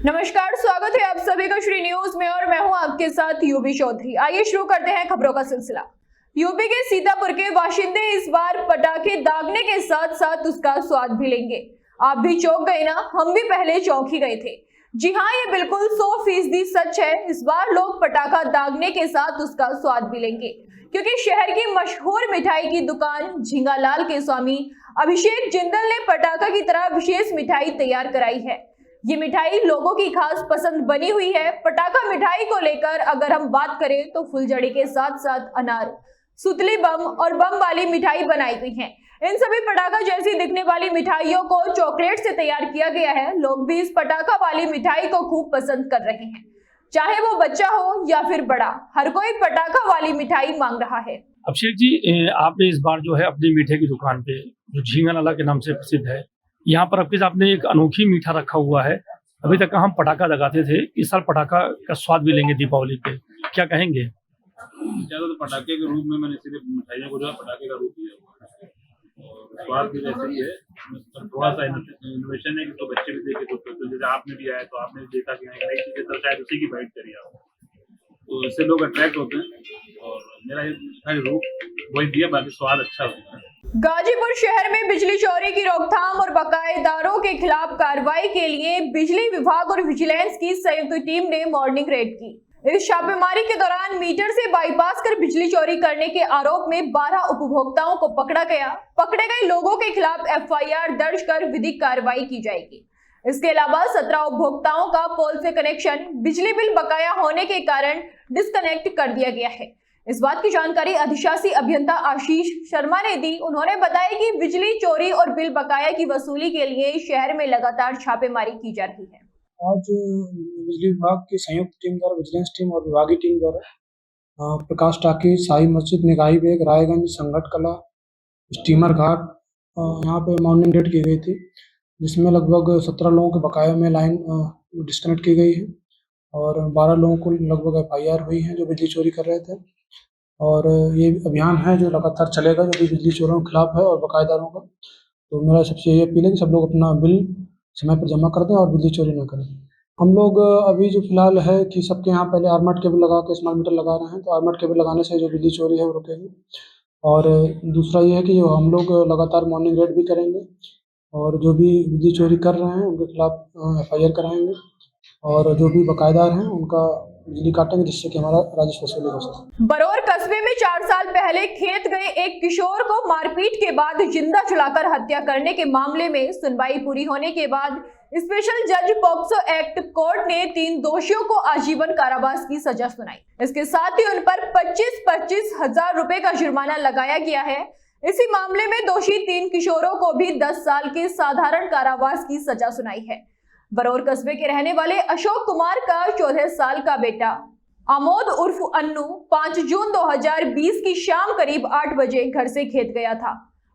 नमस्कार, स्वागत है आप सभी का श्री न्यूज में और मैं हूं आपके साथ यूबी चौधरी। आइए शुरू करते हैं खबरों का सिलसिला। यूपी के सीतापुर के बाशिंदे इस बार पटाखे दागने के साथ साथ उसका स्वाद भी लेंगे। आप भी चौंक गए ना, हम भी पहले चौंक ही गए थे। जी हाँ, ये बिल्कुल 100% सच है। इस बार लोग पटाखा दागने के साथ उसका स्वाद भी लेंगे, क्योंकि शहर की मशहूर मिठाई की दुकान झिंगालाल के स्वामी अभिषेक जिंदल ने पटाखा की तरह विशेष मिठाई तैयार कराई है। ये मिठाई लोगों की खास पसंद बनी हुई है। पटाखा मिठाई को लेकर अगर हम बात करें तो फुलझड़ी के साथ साथ अनार, सुतली बम और बम वाली मिठाई बनाई गई है। इन सभी पटाखा जैसी दिखने वाली मिठाइयों को चॉकलेट से तैयार किया गया है। लोग भी इस पटाखा वाली मिठाई को खूब पसंद कर रहे हैं, चाहे वो बच्चा हो या फिर बड़ा, हर कोई पटाखा वाली मिठाई मांग रहा है। अभिषेक जी, आपने इस बार जो है अपनी मीठे की दुकान पे, जो झींगालाला के नाम से प्रसिद्ध है, यहाँ पर आपने एक अनोखी मीठा रखा हुआ है। अभी तक हम पटाखा लगाते थे, इस साल पटाखा का स्वाद भी लेंगे दीपावली पे, क्या कहेंगे? ज्यादा तो पटाखे के रूप में मैंने सिर्फ मिठाइयों को जो है पटाखे का रूप दिया हुआ है और स्वाद भी वैसे ही है। पर थोड़ा सा इनोवेशन है कि तो बच्चे भी देखे तो जैसे आपने भी आया तो आपने भी देखा कि नई चीजें तो शायद उसी की बाइट करी आप, तो इससे लोग अट्रैक्ट होते हैं और मेरा ये रूप वही दिया, बाकी स्वाद अच्छा होता है। गाजीपुर शहर में बिजली चोरी की रोकथाम और बकायेदारों के खिलाफ कार्रवाई के लिए बिजली विभाग और विजिलेंस की संयुक्त टीम ने मॉर्निंग रेड की। इस छापेमारी के दौरान मीटर से बाईपास कर बिजली चोरी करने के आरोप में 12 उपभोक्ताओं को पकड़ा गया। पकड़े गए लोगों के खिलाफ एफआईआर दर्ज कर विधिक कार्रवाई की जाएगी। इसके अलावा 17 उपभोक्ताओं का पोल से कनेक्शन बिजली बिल बकाया होने के कारण डिस्कनेक्ट कर दिया गया है। इस बात की जानकारी अधिशासी अभियंता आशीष शर्मा ने दी। उन्होंने बताया कि बिजली चोरी और बिल बकाया की वसूली के लिए शहर में लगातार छापेमारी की जा रही है। आज बिजली विभाग की संयुक्त टीम द्वारा विजिलेंस टीम और विभागीय टीम द्वारा प्रकाश टाकी, शाही मस्जिद, निगाही बेग, रायगंज, संगत कला, स्टीमर घाट यहाँ पे मॉर्निंग रेड की गई थी, जिसमें लगभग 17 लोगों के बकाया में लाइन डिस्कनेक्ट की गई है और 12 लोगों को लगभग एफआईआर हुई है जो बिजली चोरी कर रहे थे। और ये अभियान है जो लगातार चलेगा, जो भी बिजली चोरों के खिलाफ है और बकायेदारों का। तो मेरा सबसे ये अपील है कि सब लोग अपना बिल समय पर जमा कर दें और बिजली चोरी न करें। हम लोग अभी जो फिलहाल है कि सबके यहाँ पहले आर्मर्ड केबल लगा के स्मार्ट मीटर लगा रहे हैं, तो आर्मर्ड केबल लगाने से जो बिजली चोरी है वो रुकेगी। और दूसरा ये है कि जो हम लोग लगातार मॉर्निंग रेड भी करेंगे और जो भी बिजली चोरी कर रहे हैं उनके खिलाफ एफआईआर कराएंगे और जो भी बकायेदार हैं उनका बिजली काटेंगे, जिससे कि हमारा राजस्व वसूली हो सके। बरौर कस्बे में 4 साल पहले खेत गए एक किशोर को मारपीट के बाद जिंदा जलाकर हत्या करने के मामले में सुनवाई पूरी होने के बाद स्पेशल जज पॉक्सो एक्ट कोर्ट ने 3 दोषियों को आजीवन कारावास की सजा सुनाई। इसके साथ ही उन पर 25-25 हजार रुपए का जुर्माना लगाया गया है। इसी मामले में दोषी 3 किशोरों को भी 10 साल के साधारण कारावास की सजा सुनाई है। बरौर कस्बे के रहने वाले अशोक कुमार का 14 साल का बेटा आमोद उर्फ अन्नू 5 जून 2020 की शाम करीब 8 बजे घर से खेत गया था।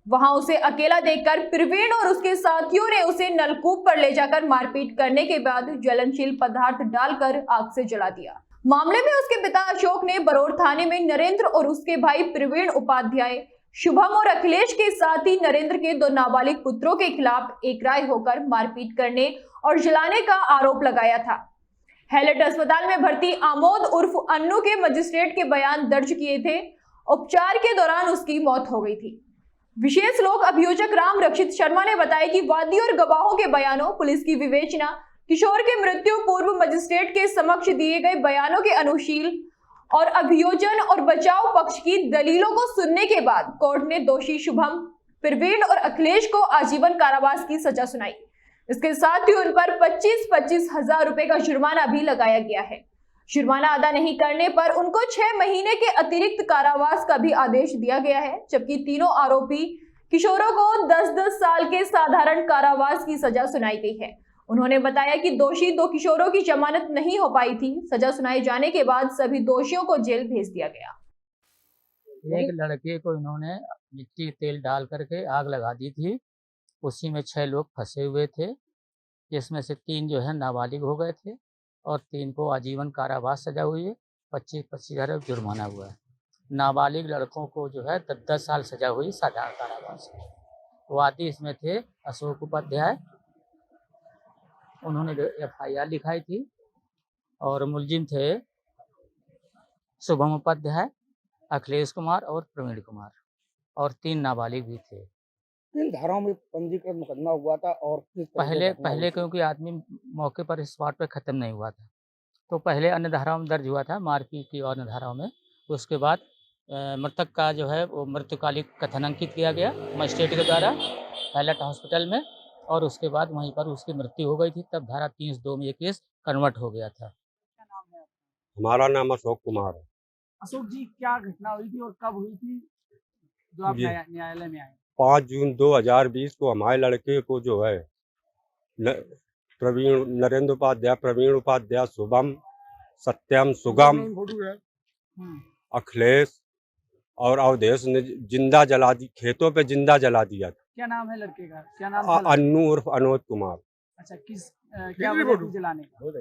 वहां उसे अकेला देखकर प्रवीण और उसके साथियों ने उसे नलकूप पर ले जाकर मारपीट करने के बाद ज्वलनशील पदार्थ डालकर आग से जला दिया। मामले में उसके पिता अशोक ने बरौर थाने में नरेंद्र और उसके भाई प्रवीण उपाध्याय, शुभम और अखिलेश के साथ ही नरेंद्र के 2 नाबालिग पुत्रों के खिलाफ एक राय होकर मारपीट करने और जलाने का आरोप लगाया था। हैलेट अस्पताल में भर्ती आमोद उर्फ अन्नू के मजिस्ट्रेट के बयान दर्ज किए थे। उपचार के दौरान उसकी मौत हो गई थी। विशेष लोक अभियोजक राम रक्षित शर्मा ने बताया कि वादी और गवाहों के बयानों, पुलिस की विवेचना, किशोर के मृत्यु पूर्व मजिस्ट्रेट के समक्ष दिए गए बयानों के अनुशील और अभियोजन और बचाव पक्ष की दलीलों को सुनने के बाद कोर्ट ने दोषी शुभम, प्रवीण और अखिलेश को आजीवन कारावास की सजा सुनाई। इसके साथ ही उन पर 25-25 हजार रुपए का जुर्माना भी लगाया गया है। जुर्माना अदा नहीं करने पर उनको 6 महीने के अतिरिक्त कारावास का भी आदेश दिया गया है, जबकि तीनों आरोपी किशोरों को 10-10 साल के साधारण कारावास की सजा सुनाई गई है। उन्होंने बताया कि दोषी 2 किशोरों की जमानत नहीं हो पाई थी। सजा सुनाए जाने के बाद सभी दोषियों को जेल भेज दिया गया। एक लड़के को इन्होंने मिट्टी तेल डाल करके आग लगा दी थी। उसी में 6 लोग फंसे हुए थे, जिसमें से 3 जो है नाबालिग हो गए थे और 3 को आजीवन कारावास सजा हुई है, 25-25 हजार जुर्माना हुआ है। नाबालिग लड़कों को जो है 10-10 साल सजा हुई साधारण कारावास। वादी इसमें थे अशोक उपाध्याय उन्होंने FIR लिखाई थी और मुलजिम थे शुभम उपाध्याय, अखिलेश कुमार और प्रवीण कुमार और 3 नाबालिग भी थे। किन धाराओं में पंजीकृत मुकदमा हुआ था और किस तरह की घटना हुई पहले थी? क्योंकि आदमी मौके पर स्पॉट पे ख़त्म नहीं हुआ था, तो पहले अन्य धाराओं में दर्ज हुआ था, मारपीट की और अन्य धाराओं में। उसके बाद मृतक का जो है वो मृत्युकालिक कथन अंकित किया गया मजिस्ट्रेट के द्वारा हाईलाइट हॉस्पिटल में, और उसके बाद वहीं पर उसकी मृत्यु हो गई थी। तब धारा 302 में ये केस कन्वर्ट हो गया था। हमारा नाम अशोक कुमार है। अशोक जी, क्या घटना हुई थी और कब हुई थी जो आप ये न्यायालय में आए? 5 जून 2020 को हमारे लड़के को जो है नरेंद्र उपाध्याय, प्रवीण उपाध्याय, शुभम, सत्यम, सुगम, अखिलेश और अवधेश ने जिंदा जला दी, खेतों पे जिंदा जला दिया था। क्या नाम है लड़के का? क्या नाम था? अन्नू उर्फ अनोद कुमार। अच्छा, क्या वजह थी जलाने का?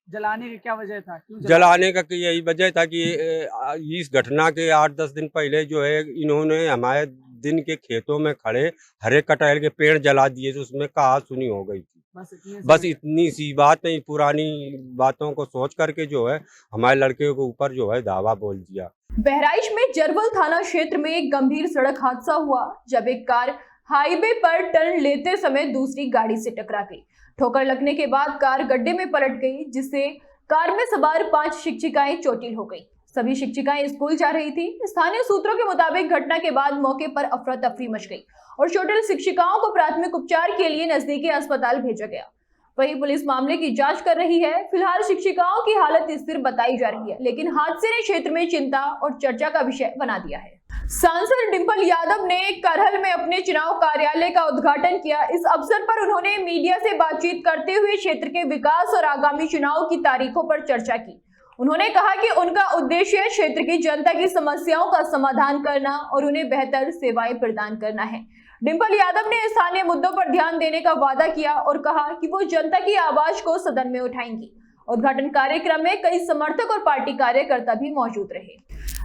जलाने की क्या वजह था? क्यों जलाने का कि यही वजह था कि इस घटना के 8-10 दिन पहले जो है इन्होंने हमारे दिन के खेतों में खड़े हरे कटहल के पेड़ जला दिए, तो उसमें कहा सुनी हो गई थी। बस इतनी सी बात नहीं, पुरानी बातों को सोच करके जो है हमारे लड़के के ऊपर जो है दावा बोल दिया। बहराइच में जरवल थाना क्षेत्र में एक गंभीर सड़क हादसा हुआ जब एक कार हाईवे पर टर्न लेते समय दूसरी गाड़ी से टकरा गई। ठोकर लगने के बाद कार गड्ढे में पलट गई, जिससे कार में सवार 5 शिक्षिकाएं चोटिल हो गई। सभी शिक्षिकाएं स्कूल जा रही थी। स्थानीय सूत्रों के मुताबिक घटना के बाद मौके पर अफरा तफरी मच गई और चोटिल शिक्षिकाओं को प्राथमिक उपचार के लिए नजदीकी अस्पताल भेजा गया। वहीं पुलिस मामले की जांच कर रही है। फिलहाल शिक्षिकाओं की हालत स्थिर बताई जा रही है, लेकिन हादसे ने क्षेत्र में चिंता और चर्चा का विषय बना दिया है। सांसद डिंपल यादव ने करहल में अपने चुनाव कार्यालय का उद्घाटन किया। इस अवसर पर उन्होंने मीडिया से बातचीत करते हुए क्षेत्र के विकास और आगामी चुनाव की तारीखों पर चर्चा की। उन्होंने कहा कि उनका उद्देश्य क्षेत्र की जनता की समस्याओं का समाधान करना और उन्हें बेहतर सेवाएं प्रदान करना है। डिंपल यादव ने स्थानीय मुद्दों पर ध्यान देने का वादा किया और कहा कि वो जनता की आवाज को सदन में उठाएंगी। उद्घाटन कार्यक्रम में कई समर्थक और पार्टी कार्यकर्ता भी मौजूद रहे।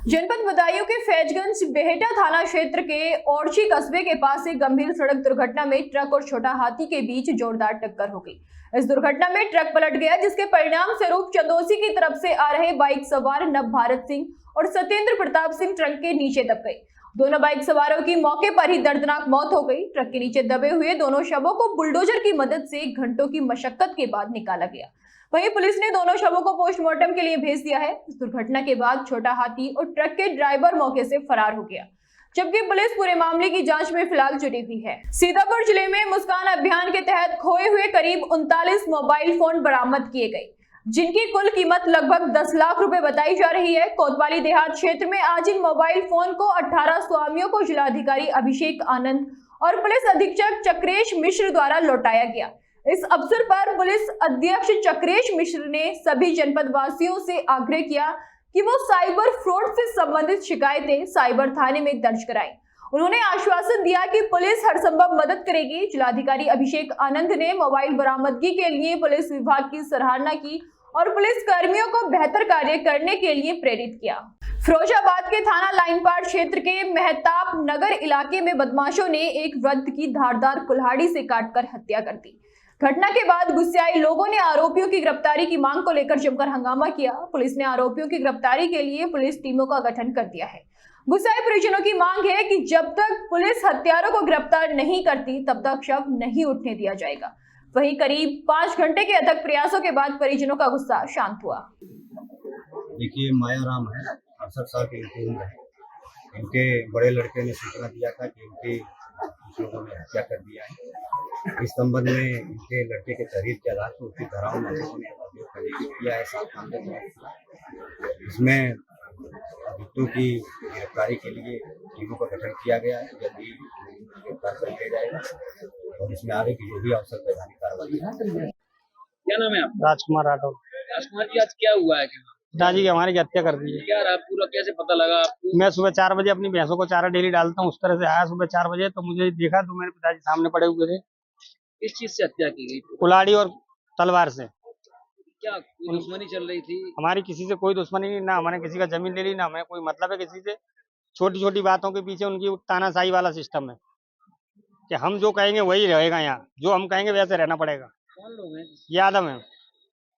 जनपद बदायूं के फैजगंज बेहटा थाना क्षेत्र के ओरछी कस्बे के पास एक गंभीर सड़क दुर्घटना में ट्रक और छोटा हाथी के बीच जोरदार टक्कर हो गई। इस दुर्घटना में ट्रक पलट गया, जिसके परिणाम स्वरूप चंदोसी की तरफ से आ रहे बाइक सवार नव भारत सिंह और सत्येंद्र प्रताप सिंह ट्रक के नीचे दब गए। दोनों बाइक सवारों की मौके पर ही दर्दनाक मौत हो गई। ट्रक के नीचे दबे हुए दोनों शवों को बुलडोजर की मदद से घंटों की मशक्कत के बाद निकाला गया। वहीं पुलिस ने दोनों शवों को पोस्टमार्टम के लिए भेज दिया है। इस दुर्घटना के बाद छोटा हाथी और ट्रक के ड्राइवर मौके से फरार हो गया, जबकि पुलिस पूरे मामले की जांच में फिलहाल जुटी हुई है। सीतापुर जिले में मुस्कान अभियान के तहत खोए हुए करीब 39 मोबाइल फोन बरामद किए गए, जिनकी कुल कीमत लगभग 10 लाख रुपए बताई जा रही है। कोतवाली देहात क्षेत्र में आज इन मोबाइल फोन को 18 स्वामियों को जिलाधिकारी अभिषेक आनंद और पुलिस अधीक्षक चक्रेश मिश्र द्वारा लौटाया गया। इस अवसर पर पुलिस अध्यक्ष चक्रेश मिश्र ने सभी जनपद वासियों से आग्रह किया कि वो साइबर फ्रॉड से संबंधित शिकायतें साइबर थाने में दर्ज कराएं। उन्होंने आश्वासन दिया कि पुलिस हर संभव मदद करेगी। जिलाधिकारी अभिषेक आनंद ने मोबाइल बरामदगी के लिए पुलिस विभाग की सराहना की और पुलिस कर्मियों को बेहतर कार्य करने के लिए प्रेरित किया। फिरोजाबाद के थाना लाइनपाट क्षेत्र के मेहताब नगर इलाके में बदमाशों ने एक वृद्ध की धारदार कुल्हाड़ी से काटकर हत्या कर दी। घटना के बाद गुस्साए लोगों ने आरोपियों की गिरफ्तारी की मांग को लेकर जमकर हंगामा किया। पुलिस ने आरोपियों की गिरफ्तारी के लिए पुलिस टीमों का गठन कर दिया है। गुस्साए परिजनों की मांग है कि जब तक पुलिस हत्यारों को गिरफ्तार नहीं करती तब तक शव नहीं उठने दिया जाएगा। वहीं करीब 5 घंटे के अथक प्रयासों के बाद परिजनों का गुस्सा शांत हुआ। देखिए, मायाराम है, 68 साल की उम्र है। इनके बड़े लड़के ने सूचना दिया था कि इनके कुछ लोगों ने हत्या कर दिया है। इस संबंध में इनके लड़के के शरीर के आधार पर उसकी धाराओं में किया है। 7 मामले में इसमें अभियुक्तों की गिरफ्तारी के लिए टीमों का गठन किया गया है। जल्दी गिरफ्तार कर लिया जाएगा और इसमें आगे की जो भी आवश्यक वैधानिक कार्रवाई है। क्या नाम है आपका? राजकुमार राठौर। राजकुमार जी, आज क्या हुआ है? पिताजी की हमारी हत्या कर दी है। क्या रहा पूरा, कैसे पता लगा आपको? मैं सुबह 4 बजे अपनी भैंसों को चारा डेली डालता हूँ, उस तरह से आया सुबह 4 बजे, तो मुझे देखा तो मेरे पिताजी सामने पड़े हुए थे। किस चीज से हत्या की गई? कुल्हाड़ी और तलवार से। क्या कोई दुश्मनी चल रही थी? हमारी किसी से कोई दुश्मनी नहीं, ना हमने किसी का जमीन ले ली, ना हमें कोई मतलब है किसी से। छोटी छोटी बातों के पीछे उनकी तानाशाही वाला सिस्टम है कि हम जो कहेंगे वही रहेगा, यहाँ जो हम कहेंगे वैसे रहना पड़ेगा। कौन लोग हैं? ये आदम है।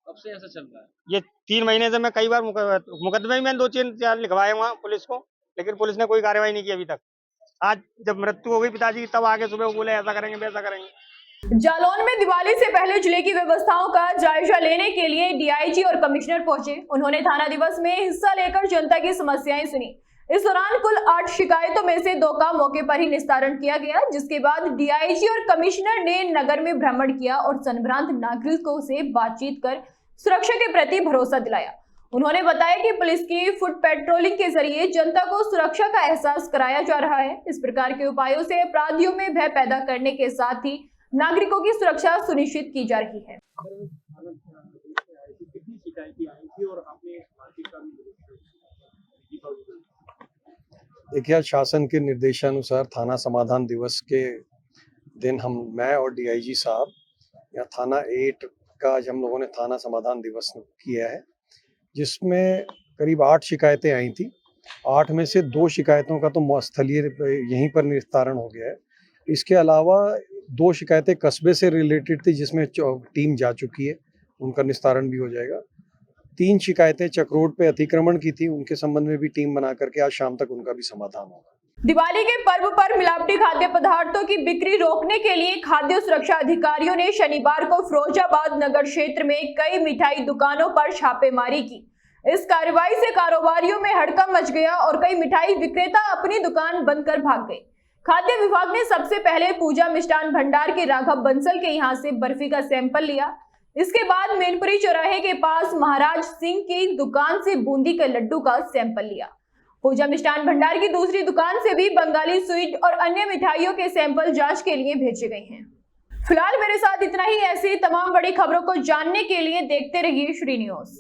कब से ऐसा चल रहा है? ये 3 महीने से मैं कई बार मुकदमे भी मैंने 2-4 लिखवाए वहाँ पुलिस को, लेकिन पुलिस ने कोई कार्रवाई नहीं की अभी तक। आज जब मृत्यु हो गई पिताजी की, तब आगे सुबह वो बोले ऐसा करेंगे वैसा करेंगे। जालौन में दिवाली से पहले जिले की व्यवस्थाओं का जायजा लेने के लिए डीआईजी और कमिश्नर पहुंचे। उन्होंने थाना दिवस में हिस्सा लेकर जनता की समस्याएं सुनी। इस दौरान कुल 8 शिकायतों में से 2 का मौके पर ही निस्तारण किया गया, जिसके बाद डीआईजी और कमिश्नर ने नगर में भ्रमण किया और संभ्रांत नागरिकों से बातचीत कर सुरक्षा के प्रति भरोसा दिलाया। उन्होंने बताया कि पुलिस की फुट पेट्रोलिंग के जरिए जनता को सुरक्षा का एहसास कराया जा रहा है। इस प्रकार के उपायों से अपराधियों में भय पैदा करने के साथ ही नागरिकों की सुरक्षा सुनिश्चित की जा रही है। देखिए, आज शासन के निर्देशानुसार थाना समाधान दिवस के दिन मैं और डीआईजी साहब या थाना 8 का आज हम लोगों ने थाना समाधान दिवस किया है, जिसमें करीब 8 शिकायतें आई थी। 8 में से 2 शिकायतों का तो स्थलीय यहीं पर निस्तारण हो गया है। इसके अलावा 2 शिकायतें कस्बे से रिलेटेड थी, जिसमें टीम जा चुकी है, उनका निस्तारण भी हो जाएगा। 3 शिकायतें चक्रोड पे अतिक्रमण की थी, उनके संबंध में भी टीम बना करके आज शाम तक उनका भी समाधान होगा। दिवाली के पर्व पर मिलावटी खाद्य पदार्थों की बिक्री रोकने के लिए खाद्य सुरक्षा अधिकारियों ने शनिवार को फिरोजाबाद नगर क्षेत्र में कई मिठाई दुकानों पर छापेमारी की। इस कार्रवाई से कारोबारियों में हड़कंप मच गया और कई मिठाई विक्रेता अपनी दुकान बंद कर भाग गए। खाद्य विभाग ने सबसे पहले पूजा मिष्ठान भंडार के राघव बंसल के यहां से बर्फी का सैंपल लिया। इसके बाद मैनपुरी चौराहे के पास महाराज सिंह की दुकान से बूंदी के लड्डू का सैंपल लिया। पूजा मिष्ठान भंडार की दूसरी दुकान से भी बंगाली स्वीट और अन्य मिठाइयों के सैंपल जांच के लिए भेजे गए हैं। फिलहाल मेरे साथ इतना ही। ऐसी तमाम बड़ी खबरों को जानने के लिए देखते रहिए श्री न्यूज़।